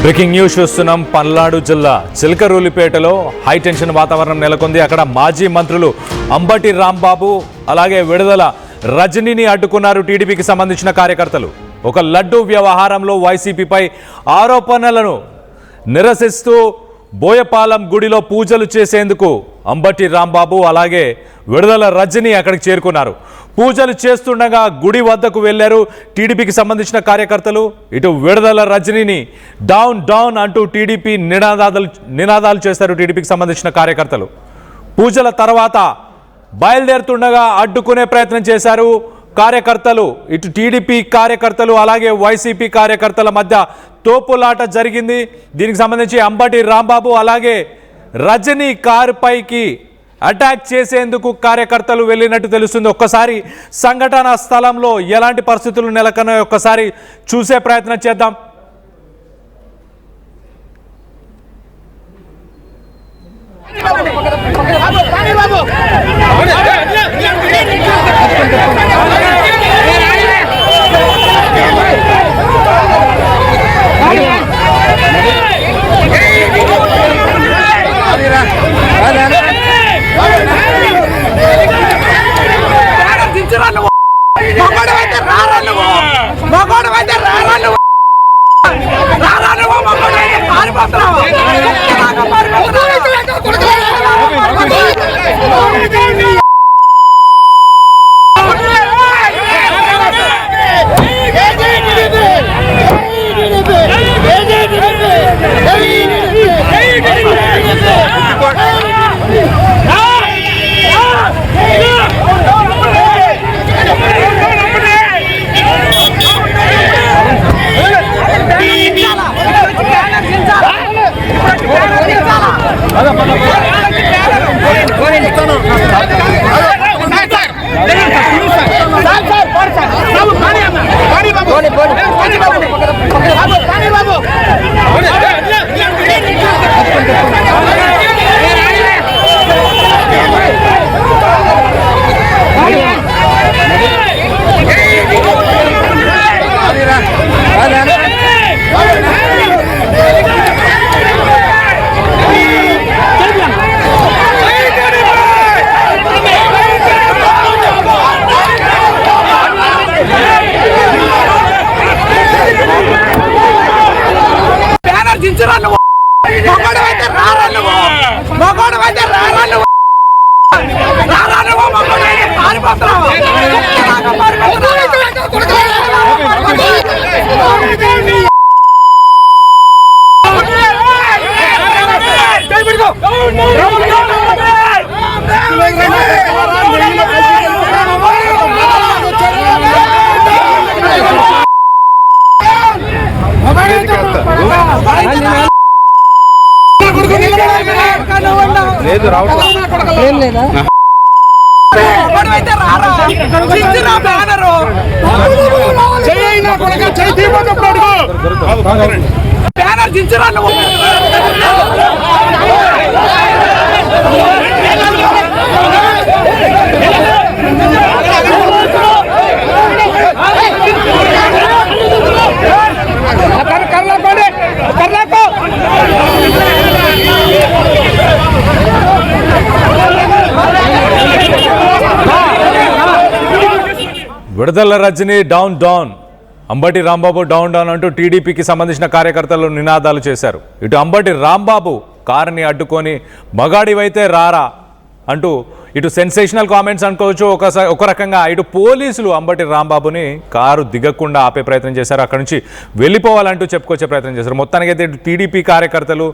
Breaking news చూస్తున్నాం. పల్నాడు జిల్లా చిలకరూలిపేటలో high tension వాతావరణం నెలకొంది. అక్కడ మాజీ మంత్రులు అంబటి రాంబాబు అలాగే విడుదల రజనీని అడ్డుకున్నారు టీడీపీకి సంబంధించిన కార్యకర్తలు. ఒక లడ్డు వ్యవహారంలో వైసీపీపై ఆరోపణలను నిరసిస్తూ బోయపాలెం గుడిలో పూజలు చేసేందుకు అంబటి రాంబాబు అలాగే విడుదల రజనీ అక్కడికి చేరుకున్నారు. పూజలు చేస్తుండగా గుడి వద్దకు వెళ్లారు టీడీపీకి సంబంధించిన కార్యకర్తలు. ఇటు విడుదల రజనీని డౌన్ డౌన్ అంటూ టీడీపీ నినాదాలు చేశారు టీడీపీకి సంబంధించిన కార్యకర్తలు. పూజల తర్వాత బయలుదేరుతుండగా అడ్డుకునే ప్రయత్నం చేశారు కార్యకర్తలు. ఇటు టీడీపీ కార్యకర్తలు అలాగే వైసీపీ కార్యకర్తల మధ్య తోపులాట జరిగింది. దీనికి సంబంధించి అంబటి రాంబాబు అలాగే రజనీ కారుపైకి అటాక్ చేసేందుకు కార్యకర్తలు వెళ్ళినట్టు తెలుస్తుంది. ఒక్కసారి సంఘటన స్థలంలో ఎలాంటి పరిస్థితులు నెలకొన్నాయో ఒక్కసారి చూసే ప్రయత్నం చేద్దాం. Vidadala Rajini down down, Ambati Rambabu down down అంటూ టీడీపీకి సంబంధించిన కార్యకర్తలు నినాదాలు చేశారు. ఇటు అంబటి రాంబాబు కారుని అడ్డుకొని మగాడివైతే రారా అంటూ ఇటు సెన్సేషనల్ కామెంట్స్ అనుకోవచ్చు. ఒక రకంగా ఇటు పోలీసులు అంబటి రాంబాబుని కారు దిగకుండా ఆపే ప్రయత్నం చేశారు. అక్కడి నుంచి వెళ్ళిపోవాలంటూ చెప్పుకొచ్చే ప్రయత్నం చేశారు. మొత్తానికి అయితే ఇటు టీడీపీ కార్యకర్తలు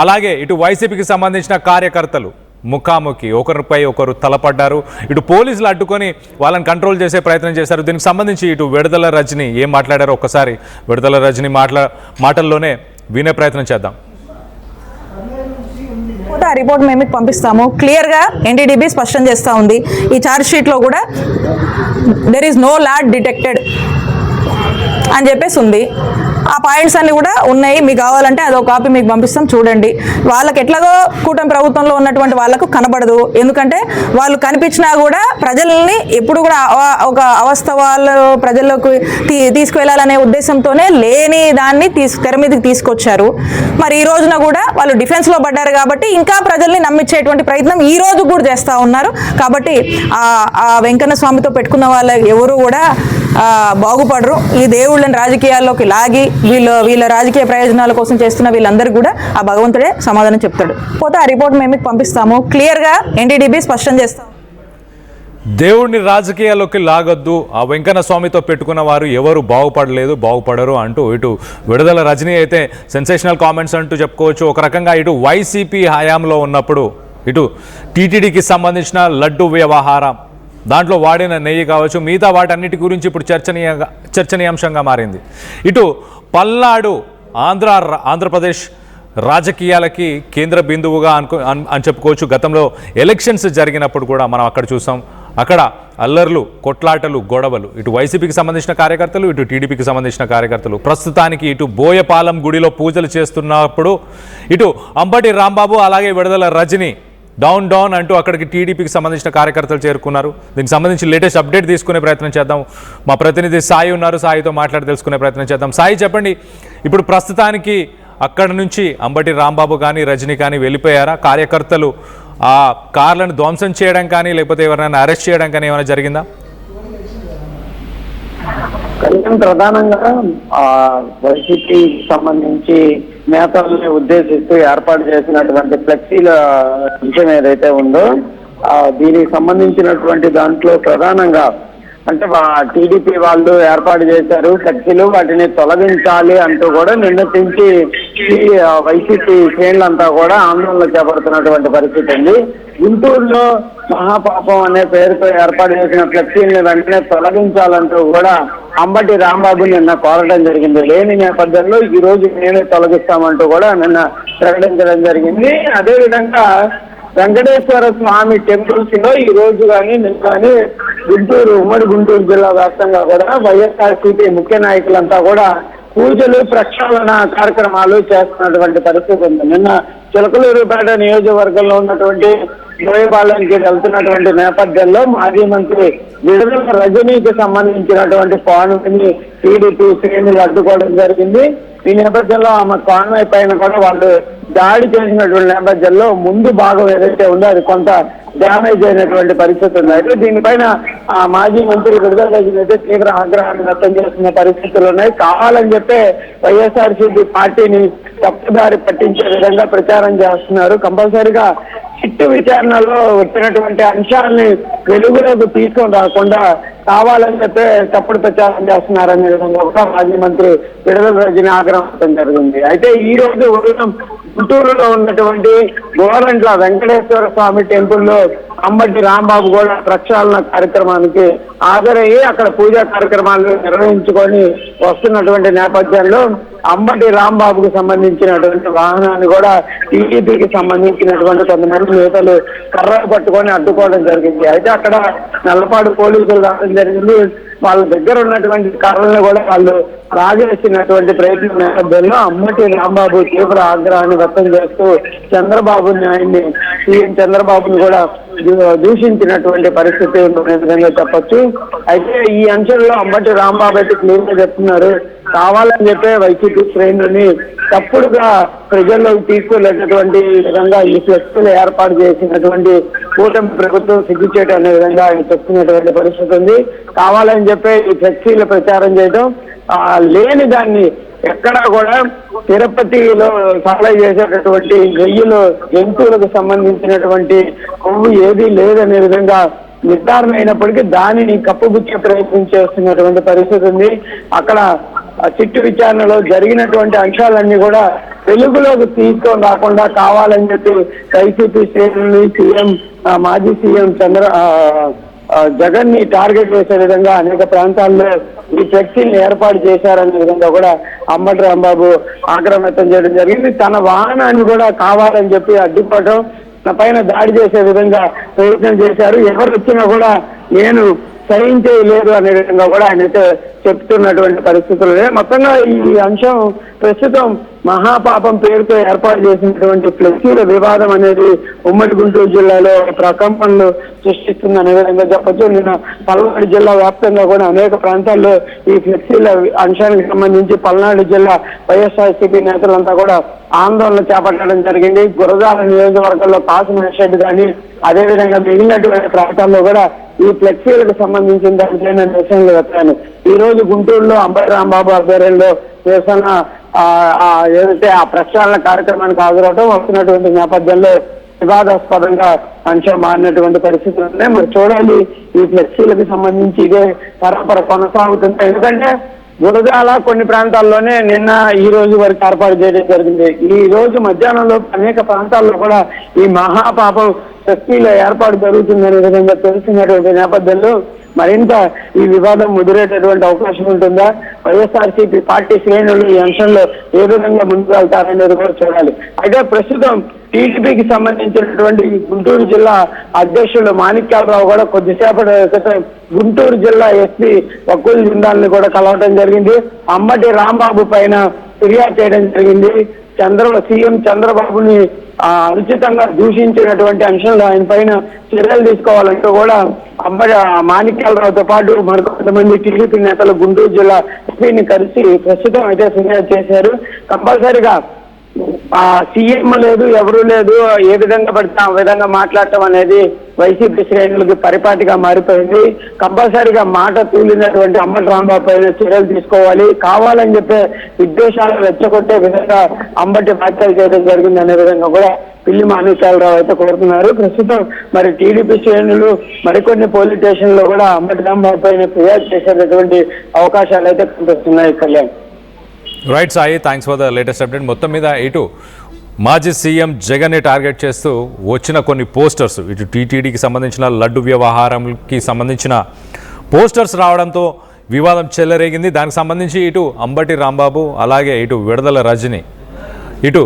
అలాగే ఇటు వైసీపీకి సంబంధించిన కార్యకర్తలు ముఖాముఖి ఒకరిపై ఒకరు తలపడ్డారు. ఇటు పోలీసులు అడ్డుకొని వాళ్ళని కంట్రోల్ చేసే ప్రయత్నం చేశారు. దీనికి సంబంధించి ఇటు విడుదల రజనీ ఏం మాట్లాడారో ఒక్కసారి విడుదల రజనీ మాటల్లోనే వినే ప్రయత్నం చేద్దాం. రిపోర్ట్ మేము పంపిస్తాము. క్లియర్గా ఎన్డీడీబీ స్పష్టం చేస్తూ ఉంది. ఈ ఛార్జ్ షీట్లో కూడా there is no lead detected అని చెప్పేసి ఉంది. ఆ పాయింట్స్ అన్ని కూడా ఉన్నాయి, మీకు కావాలంటే అదొక కాపీ మీకు పంపిస్తాం, చూడండి. వాళ్ళకి ఎట్లాగో కూటమి ప్రభుత్వంలో ఉన్నటువంటి వాళ్ళకు కనబడదు, ఎందుకంటే వాళ్ళు కనిపించినా కూడా ప్రజల్ని ఎప్పుడు కూడా ఒక అవస్థ వాళ్ళు ప్రజల్లోకి తీసుకువెళ్ళాలనే ఉద్దేశంతోనే లేని దాన్ని తెర మీదకి తీసుకొచ్చారు. మరి ఈ రోజున కూడా వాళ్ళు డిఫెన్స్లో పడ్డారు కాబట్టి ఇంకా ప్రజల్ని నమ్మించేటువంటి ప్రయత్నం ఈ రోజు కూడా చేస్తూ ఉన్నారు. కాబట్టి ఆ వెంకన్న స్వామితో పెట్టుకున్న వాళ్ళ ఎవరు కూడా బాగుపడరు. ఈ దేవుళ్ళని రాజకీయాల్లోకి లాగి వీళ్ళ రాజకీయ ప్రయోజనాల కోసం చేస్తున్న వీళ్ళందరికీ కూడా ఆ భగవంతుడే సమాధానం చెప్తాడు. పోతే ఆ రిపోర్ట్ మేము మీకు పంపిస్తాము, క్లియర్గా ఎన్డీడీబీ స్పష్టం చేస్తాం. దేవుడిని రాజకీయాల్లోకి లాగొద్దు, ఆ వెంకన్న స్వామితో పెట్టుకున్న వారు ఎవరు బాగుపడలేదు, బాగుపడరు అంటూ ఇటు విడుదల రజనీ అయితే సెన్సేషనల్ కామెంట్స్ అంటూ చెప్పుకోవచ్చు. ఒక రకంగా ఇటు వైసీపీ హయాంలో ఉన్నప్పుడు ఇటు టీటీడీకి సంబంధించిన లడ్డు వ్యవహారం, దాంట్లో వాడిన నెయ్యి కావచ్చు, మిగతా వాటన్నిటి గురించి ఇప్పుడు చర్చనీయాంశంగా మారింది. ఇటు పల్నాడు ఆంధ్రప్రదేశ్ రాజకీయాలకి కేంద్ర బిందువుగా అని చెప్పుకోవచ్చు. గతంలో ఎలక్షన్స్ జరిగినప్పుడు కూడా మనం అక్కడ చూసాం. అక్కడ అల్లర్లు, కొట్లాటలు, గొడవలు, ఇటు వైసీపీకి సంబంధించిన కార్యకర్తలు, ఇటు టీడీపీకి సంబంధించిన కార్యకర్తలు. ప్రస్తుతానికి ఇటు బోయపాలెం గుడిలో పూజలు చేస్తున్నప్పుడు ఇటు అంబటి రాంబాబు అలాగే విడుదల రజనీ డౌన్ అంటూ అక్కడికి టీడీపీకి సంబంధించిన కార్యకర్తలు చేరుకున్నారు. దీనికి సంబంధించి లేటెస్ట్ అప్డేట్ తీసుకునే ప్రయత్నం చేద్దాం. మా ప్రతినిధి సాయి ఉన్నారు, సాయితో మాట్లాడి తెలుసుకునే ప్రయత్నం చేద్దాం. సాయి, చెప్పండి, ఇప్పుడు ప్రస్తుతానికి అక్కడ నుంచి అంబటి రాంబాబు కానీ రజనీ కానీ వెళ్ళిపోయారా? కార్యకర్తలు ఆ కార్లను ధ్వంసం చేయడం కానీ లేకపోతే ఎవరైనా అరెస్ట్ చేయడం కానీ ఏమైనా జరిగిందా? ప్రధానంగా వైసీపీ సంబంధించి నేతల్ని ఉద్దేశిస్తూ ఏర్పాటు చేసినటువంటి ఫ్లెక్సీల విషయం ఏదైతే ఉందో దీనికి సంబంధించినటువంటి దాంట్లో ప్రధానంగా అంటే టీడీపీ వాళ్ళు ఏర్పాటు చేశారు ఫ్లెక్సీలు, వాటిని తొలగించాలి అంటూ కూడా నిన్నటించి వైసీపీ శ్రేణులంతా కూడా ఆందోళన చేపడుతున్నటువంటి పరిస్థితి ఉంది. గుంటూరులో మహాపాపం అనే పేరుతో ఏర్పాటు చేసిన ఫ్లెక్సీని వెంటనే తొలగించాలంటూ కూడా అంబటి రాంబాబు నిన్న కోరడం జరిగింది. లేని నేపథ్యంలో ఈ రోజు నేనే తొలగిస్తామంటూ కూడా నిన్న ప్రకటించడం జరిగింది. అదేవిధంగా వెంకటేశ్వర స్వామి టెంపుల్స్ లో ఈ రోజు కానీ నిన్న కానీ ఉమ్మడి గుంటూరు జిల్లా వ్యాప్తంగా కూడా వైఎస్ఆర్సీపీ ముఖ్య నాయకులంతా కూడా పూజలు, ప్రక్షాళన కార్యక్రమాలు చేస్తున్నటువంటి పరిస్థితి ఉంది. నిన్న చిలకలూరుపేట నియోజకవర్గంలో ఉన్నటువంటి బోయపాలెంకి వెళ్తున్నటువంటి నేపథ్యంలో మాజీ మంత్రి విడుదల రజనీకి సంబంధించినటువంటి కాన్వాయ్ని టీడీపీ శ్రేణులు అడ్డుకోవడం జరిగింది. ఈ నేపథ్యంలో ఆమె కాన్వాయ్ పైన కూడా వాళ్ళు దాడి చేసినటువంటి నేపథ్యంలో ముందు భాగం ఏదైతే ఉందో అది కొంత డ్యామేజ్ అయినటువంటి పరిస్థితి ఉంది. అయితే దీనిపైన మాజీ మంత్రి విడుదల రజనీ అయితే తీవ్ర ఆగ్రహాన్ని వ్యక్తం చేస్తున్న పరిస్థితులు ఉన్నాయి. కావాలని చెప్పే వైఎస్ఆర్సీపీ పార్టీని తప్పుదారి పట్టించే విధంగా ప్రచారం చేస్తున్నారు. కంపల్సరిగా చిట్టు విచారణలో వచ్చినటువంటి అంశాలని వెలుగులోకి తీసుకొని రాకుండా కావాలని చెప్పే తప్పుడు ప్రచారం చేస్తున్నారనే విధంగా కూడా మాజీ మంత్రి విడుదల రజనీ ఆగ్రహం జరిగింది. అయితే ఈ రోజు ఉదయం గుంటూరులో ఉన్నటువంటి గోరంట్ల వెంకటేశ్వర స్వామి టెంపుల్లో అంబటి రాంబాబు కూడా ప్రక్షాళన కార్యక్రమానికి హాజరయ్యి అక్కడ పూజా కార్యక్రమాలు నిర్వహించుకొని వస్తున్నటువంటి నేపథ్యంలో అంబటి రాంబాబుకు సంబంధించినటువంటి వాహనాన్ని కూడా టీడీపీకి సంబంధించినటువంటి కొంతమంది నేతలు కర్రలు పట్టుకొని అడ్డుకోవడం జరిగింది. అయితే అక్కడ నల్లపాడు పోలీసులు రావడం జరిగింది. వాళ్ళ దగ్గర ఉన్నటువంటి కర్రలను కూడా వాళ్ళు రాజేసినటువంటి ప్రయత్నం నేపథ్యంలో అంబటి రాంబాబు తీవ్ర ఆగ్రహాన్ని వ్యక్తం చేస్తూ ఆయన్ని సీఎం చంద్రబాబుని కూడా దూషించినటువంటి పరిస్థితి ఉందనే విధంగా చెప్పొచ్చు. అయితే ఈ అంశంలో అంబటి రాంబాబు అయితే క్లియర్ గా చెప్తున్నారు, కావాలని చెప్పే వైసీపీ శ్రేణులని తప్పుడుగా ప్రజల్లోకి తీసుకెళ్లేటటువంటి విధంగా ఈ ఫ్లెక్సీలు ఏర్పాటు చేసినటువంటి కూటమి ప్రభుత్వం సిగ్గుచేటు అనే విధంగా ఆయన చెప్తున్నటువంటి పరిస్థితి ఉంది. కావాలని చెప్పే ఈ ఫ్లెక్సీలు ప్రచారం చేయడం లేని దాన్ని ఎక్కడా కూడా తిరుపతిలో సప్లై చేసేటటువంటి నెయ్యిలో జంతువులకు సంబంధించినటువంటి కొవ్వు ఏదీ లేదనే విధంగా నిర్ధారణ అయినప్పటికీ దానిని కప్పుబుచ్చే ప్రయత్నం చేస్తున్నటువంటి పరిస్థితి ఉంది. అక్కడ చిట్టు విచారణలో జరిగినటువంటి అంశాలన్నీ కూడా వెలుగులోకి తీసుకొని రాకుండా కావాలని చెప్పి వైసీపీ శ్రేణుల్ని మాజీ సీఎం జగన్ ని టార్గెట్ చేసే విధంగా అనేక ప్రాంతాల్లో ఈ ఫ్లెక్సీని ఏర్పాటు చేశారనే విధంగా కూడా అంబటి రాంబాబు ఆగ్రహం వ్యక్తం చేయడం జరిగింది. తన వాహనాన్ని కూడా కావాలని చెప్పి అడ్డుకోవడం, తన పైన దాడి చేసే విధంగా ప్రయత్నం చేశారు. ఎవరు వచ్చినా కూడా నేను సహించే లేదు అనే విధంగా కూడా ఆయన అయితే చెప్తున్నటువంటి పరిస్థితులు. మొత్తంగా ఈ అంశం ప్రస్తుతం మహాపాపం పేరుతో ఏర్పాటు చేసినటువంటి ఫ్లెక్సీల వివాదం అనేది ఉమ్మడి గుంటూరు జిల్లాలో ప్రకంపనలు సృష్టిస్తుందనే విధంగా చెప్పొచ్చు. నిన్న పల్నాడు జిల్లా వ్యాప్తంగా కూడా అనేక ప్రాంతాల్లో ఈ ఫ్లెక్సీల అంశానికి సంబంధించి పల్నాడు జిల్లా వైఎస్ఆర్సీపీ నేతలంతా కూడా ఆందోళన చేపట్టడం జరిగింది. గురజాల నియోజకవర్గంలో కాసు షెడ్ కానీ అదేవిధంగా మిగిలినటువంటి ప్రాంతాల్లో కూడా ఈ ఫ్లెక్సీలకు సంబంధించిన దానిపైన నిరసనలు వ్యక్తాలు. ఈ రోజు గుంటూరులో అంబటి రాంబాబు ఆధ్వర్యంలో నిరసన ఏదైతే ఆ ప్రక్షాళన కార్యక్రమానికి హాజరవడం వస్తున్నటువంటి నేపథ్యంలో వివాదాస్పదంగా అంశం మారినటువంటి పరిస్థితులు ఉన్నాయి. మరి చూడాలి ఈ ఫ్లెక్సీలకు సంబంధించి ఇదే పరంపర కొనసాగుతుంది. ఎందుకంటే గురజాల కొన్ని ప్రాంతాల్లోనే నిన్న ఈ రోజు వరకు ఏర్పాటు చేయడం జరిగింది. ఈ రోజు మధ్యాహ్నంలో అనేక ప్రాంతాల్లో కూడా ఈ మహాపాపం ఫ్లెక్సీల ఏర్పాటు జరుగుతుందనే విధంగా తెలుస్తున్నటువంటి నేపథ్యంలో మరింత ఈ వివాదం ముదిరేటటువంటి అవకాశం ఉంటుందా, వైఎస్ఆర్సీపీ పార్టీ శ్రేణులు ఈ అంశంలో ఏ విధంగా ముందుకు వెళ్తారనేది కూడా చూడాలి. అయితే ప్రస్తుతం టీడీపీకి సంబంధించినటువంటి గుంటూరు జిల్లా అధ్యక్షులు మాణిక్యాలరావు కూడా కొద్దిసేపటి క్రితం గుంటూరు జిల్లా ఎస్పీ వకుల్ జిందాల్ని కూడా కలవడం జరిగింది. అంబటి రాంబాబు పైన ఫిర్యాదు చేయడం జరిగింది. సీఎం చంద్రబాబుని అనుచితంగా దూషించినటువంటి అంశంలో ఆయన పైన చర్యలు తీసుకోవాలంటూ కూడా అంబటి మాణిక్యాలరావుతో పాటు మరికొంతమంది టీడీపీ నేతలు గుంటూరు జిల్లా ఎస్పీని కలిసి ప్రస్తుతం అయితే ఫిర్యాదు చేశారు. కంపల్సరిగా సీఎం లేదు, ఎవరు లేదు, ఏ విధంగా పడితే ఆ విధంగా మాట్లాడటం అనేది వైసీపీ శ్రేణులకి పరిపాటిగా మారిపోయింది. కంపల్సరిగా మాట తూలినటువంటి అంబటి రాంబాబు పైన చర్యలు తీసుకోవాలి, కావాలని చెప్పే విద్వేషాలు రెచ్చగొట్టే విధంగా అంబటి వ్యాఖ్యలు చేయడం జరిగింది అనే విధంగా కూడా పిల్లి మాణిక్యాలరావు అయితే కోరుతున్నారు. ప్రస్తుతం మరి టీడీపీ శ్రేణులు మరికొన్ని పోలీస్ స్టేషన్లో కూడా అంబటి రాంబాబు పైన ఫిర్యాదు చేసేటటువంటి అవకాశాలు అయితే కనిపిస్తున్నాయి. Kalyan. Right Sai, thanks for the latest update. మొత్తం మీద ఇటు మాజీ సీఎం జగన్ని టార్గెట్ చేస్తూ వచ్చిన కొన్ని పోస్టర్స్, ఇటు టీటీడీకి సంబంధించిన లడ్డు వ్యవహారంకి సంబంధించిన పోస్టర్స్ రావడంతో వివాదం చెలరేగింది. దానికి సంబంధించి ఇటు అంబటి రాంబాబు అలాగే ఇటు విడుదల రజని ఇటు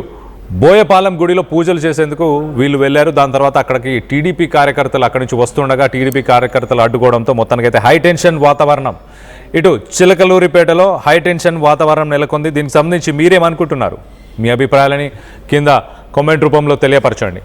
బోయపాలెం గుడిలో పూజలు చేసేందుకు వీళ్ళు వెళ్ళారు. దాని తర్వాత అక్కడికి టీడీపీ కార్యకర్తలు అక్కడి నుంచి వస్తుండగా టీడీపీ కార్యకర్తలు అడ్డుకోవడంతో మొత్తానికైతే హై టెన్షన్ వాతావరణం ఇటు చిలకలూరిపేటలో హై టెన్షన్ వాతావరణం నెలకొంది. దీనికి సంబంధించి మీరేమనుకుంటున్నారు? మీ అభిప్రాయాలని కింద కామెంట్ రూపంలో తెలియపరచండి.